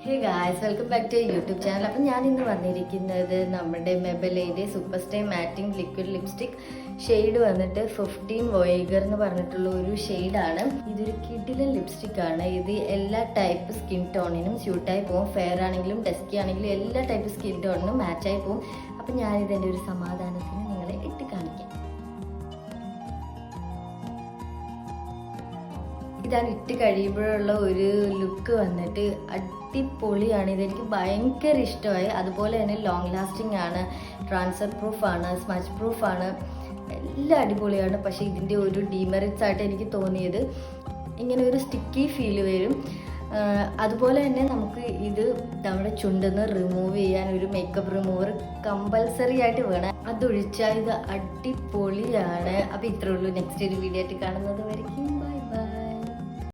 Hey guys, welcome back to YouTube channel. അപ്പം ഞാൻ ഇന്ന് വന്നിരിക്കുന്നത് നമ്മുടെ മെബലൈൻ്റെ super stay matte ink liquid lipstick shade വന്നിട്ട് 15 വോയേഗർ എന്ന് പറഞ്ഞിട്ടുള്ള ഒരു ഷെയ്ഡാണ്. ഇതൊരു കിഡിലൻ ലിപ്സ്റ്റിക് ആണ്. ഇത് എല്ലാ ടൈപ്പ് സ്കിൻ ടോണിനും സ്യൂട്ടായി പോകും. ഫെയർ ആണെങ്കിലും ഡസ്കി ആണെങ്കിലും എല്ലാ ടൈപ്പ് സ്കിൻ ടോണിനും മാച്ചായി പോകും. അപ്പം ഞാനിതെൻ്റെ ഒരു സമാധാനത്തിന് നിങ്ങളെ ഇട്ട് കാണിക്കാം. ഇതാണ് ഇട്ട് കഴിയുമ്പോഴുള്ള ഒരു ലുക്ക് വന്നിട്ട് അടിപൊളിയാണ്. ഇതെനിക്ക് ഭയങ്കര ഇഷ്ടമായി. അതുപോലെ തന്നെ ലോങ് ലാസ്റ്റിംഗ് ആണ്, ട്രാൻസ്ഫർ പ്രൂഫ് ആണ്, സ്മച്ച് പ്രൂഫ് ആണ്, എല്ലാം അടിപൊളിയാണ്. പക്ഷേ ഇതിൻ്റെ ഒരു ഡീമെറിറ്റ്സ് ആയിട്ട് എനിക്ക് തോന്നിയത് ഇങ്ങനെ ഒരു സ്റ്റിക്കി ഫീൽ വരും. അതുപോലെ തന്നെ നമുക്ക് ഇത് നമ്മുടെ ചുണ്ടെന്ന് റിമൂവ് ചെയ്യാൻ ഒരു മേക്കപ്പ് റിമൂവർ കമ്പൽസറി ആയിട്ട് വേണം. അതൊഴിച്ചാൽ ഇത് അടിപൊളിയാണ്. അപ്പോൾ ഇത്രേ ഉള്ളൂ. നെക്സ്റ്റ് ഒരു വീഡിയോ ആയിട്ട് കാണുന്നത് വരെയും